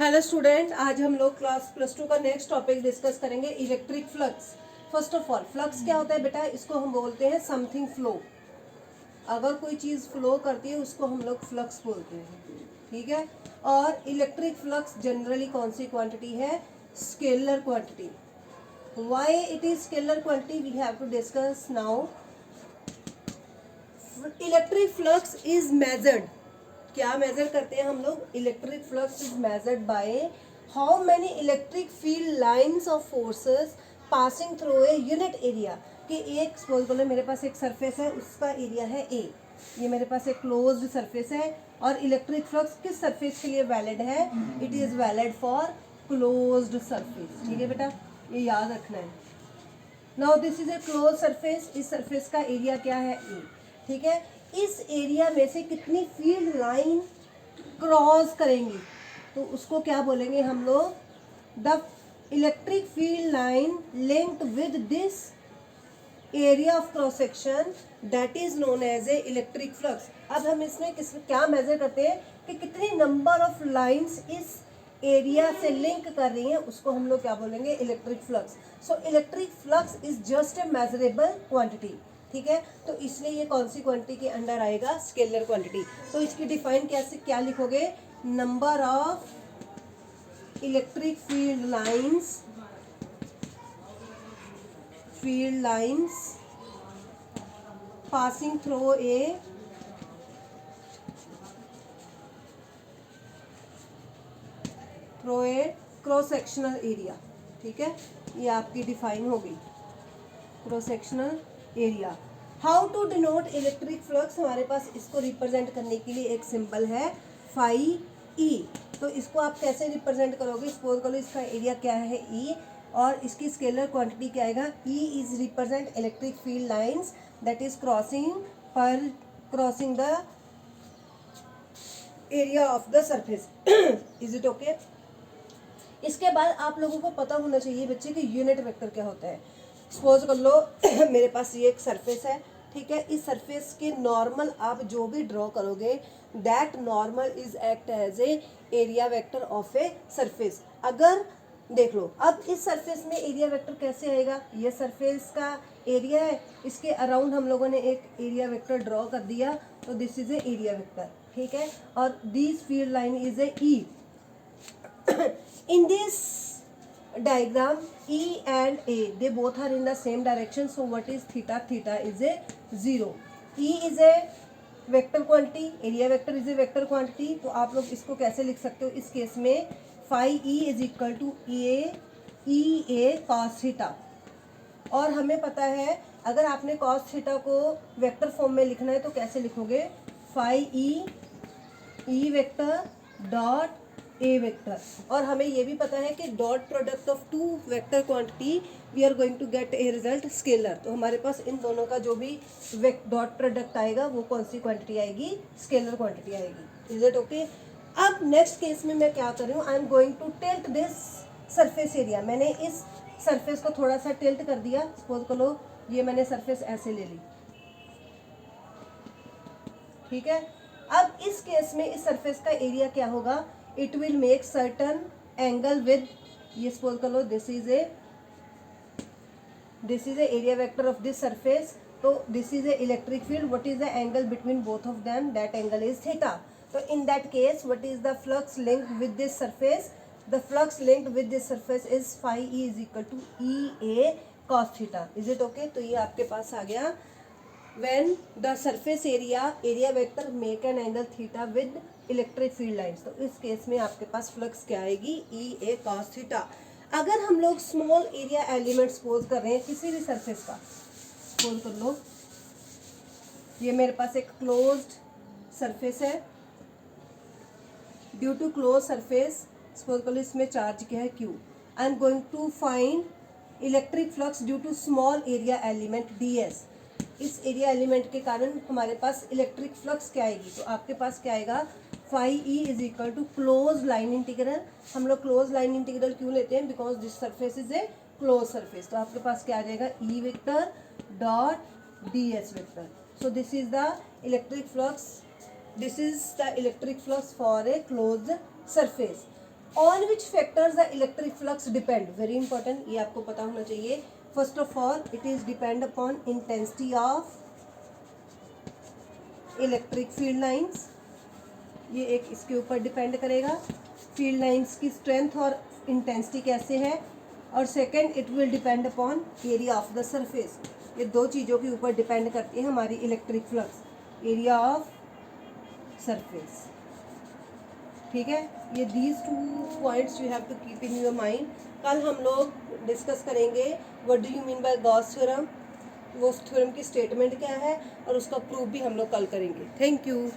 Hello student, आज हम लोग क्लास +2 का नेक्स्ट टॉपिक डिस्कस करेंगे, electric flux. First of all, flux क्या होता है बेटा? इसको हम बोलते हैं समथिंग फ्लो। अगर कोई चीज़ फ्लो करती है उसको हम लोग फ्लक्स बोलते हैं, ठीक है। और इलेक्ट्रिक फ्लक्स जनरली कौन सी क्वांटिटी है? Scalar quantity. Why it is scalar quantity we have to discuss now. Electric flux is measured. क्या मेजर करते हैं हम लोग? Electric flux is measured by how many electric field lines of forces passing through a unit area. कि एक suppose बोले मेरे पास एक सरफेस है, उसका एरिया है ए, ये मेरे पास एक क्लोज्ड सरफेस है, और इलेक्ट्रिक फ्लक्स किस सरफेस के लिए वैलिड है? It is valid for closed surface. ठीक है बेटा, ये याद रखना है। Now this is a close surface. इस सरफेस का एरिया क्या है? ए। ठीक है, इस एरिया में से कितनी फील्ड लाइन क्रॉस करेंगी तो उसको क्या बोलेंगे हम लोग? The electric field line linked with this area of cross section that is known as a electric flux. अब हम इसमें क्या मेजर करते हैं कि कितनी नंबर ऑफ लाइंस इस एरिया से लिंक कर रही हैं, उसको हम लोग क्या बोलेंगे? Electric flux. So electric flux is just a measurable quantity. ठीक है, तो इसलिए ये कौन सी क्वांटिटी के अंडर आएगा? Scalar quantity. तो इसकी डिफाइन कैसे क्या लिखोगे? Number of electric field lines passing through a cross sectional area. ठीक है, ये आपकी डिफाइन होगी, cross sectional area. How to denote electric flux? हमारे पास इसको रिप्रेजेंट करने के लिए एक सिंबल है फाई ई। तो इसको आप कैसे रिप्रेजेंट करोगे? सपोज करो इसका एरिया क्या है? ई, और इसकी स्केलर क्वांटिटी क्या आएगा? E is represent electric field lines that is crossing the area of the surface. Is it okay? इसके बाद आप लोगों को पता होना चाहिए बच्चे कि यूनिट वेक्टर क्या होता है। सपोज कर लो मेरे पास ये एक सरफेस है, ठीक है। इस सरफेस के नॉर्मल आप जो भी ड्रॉ करोगे that normal is act as a area vector of a surface. अगर देख लो, अब इस सरफेस में एरिया वेक्टर कैसे आएगा? ये सरफेस का एरिया है, इसके अराउंड हम लोगों ने एक एरिया वेक्टर ड्रॉ कर दिया, तो this is a area vector. ठीक है, और this field line is a E. In this diagram, E and A, they both are in the same direction. So what is theta? Theta is a 0. E is a vector quantity, area vector is a vector quantity. तो आप लोग इसको कैसे लिख सकते हो इस case में? phi E is equal to E A cos theta। और हमें पता है अगर आपने cos theta को वेक्टर फॉर्म में लिखना है तो कैसे लिखोगे? phi E vector dot A vector. और हमें ये भी पता है कि dot product of two vector quantity we are going to get a result scalar. तो हमारे पास इन दोनों का जो भी डॉट प्रोडक्ट आएगा वो कौन सी क्वांटिटी आएगी? स्केलर क्वांटिटी आएगी। Is it okay? अब नेक्स्ट केस में मैं क्या कर रही हूँ? I am going to tilt this surface area. मैंने इस सरफेस को थोड़ा सा टिल्ट कर दिया। सपोज करो ये मैंने सरफेस ऐसे ले ली, ठीक है। अब इस केस में इस सरफेस का एरिया क्या होगा? It will make certain angle with, ये सपोज कर लो this is a area vector of this surface, तो this is a electric field. What is the angle between both of them? That angle is theta. तो in that case what is the flux linked with this surface? The flux linked with this surface is phi E is equal to E A cos theta. Is it okay? तो ये आपके पास आ गया when the surface area vector make an angle theta with electric field lines। तो इस case में आपके पास flux क्या आएगी? E A cos theta. अगर हम लोग स्मॉल एरिया एलिमेंट सपोज कर रहे हैं किसी भी सरफेस का, सपोज कर लो ये मेरे पास एक क्लोज्ड सरफेस है। Due to close surface suppose कर लो इसमें चार्ज क्या है? Q। I am going to find electric flux due to small area element DS। इस एरिया एलिमेंट के कारण हमारे पास इलेक्ट्रिक फ्लक्स क्या आएगी? तो आपके पास क्या आएगा? Phi E is equal to close line integral. हम लोग क्लोज लाइन इंटीग्रल क्यों लेते हैं? Because this surface is a close surface. तो आपके पास क्या आ जाएगा? E vector dot D S vector. So this is the electric flux, this is the electric flux for a close surface. On which factors the electric flux depend, very important, ये आपको पता होना चाहिए। First of all it is depend upon intensity of electric field lines, ये एक इसके ऊपर depend करेगा, फील्ड लाइंस की स्ट्रेंथ और इंटेंसिटी कैसे है। और second it will depend upon area of the surface, ये दो चीज़ों के ऊपर डिपेंड करती है हमारी electric flux, area of surface. ठीक है, ये these 2 points you have to keep in your mind. कल हम लोग डिस्कस करेंगे what do you mean by Gauss theorem, वो थ्योरम की स्टेटमेंट क्या है और उसका प्रूफ भी हम लोग कल करेंगे। Thank you.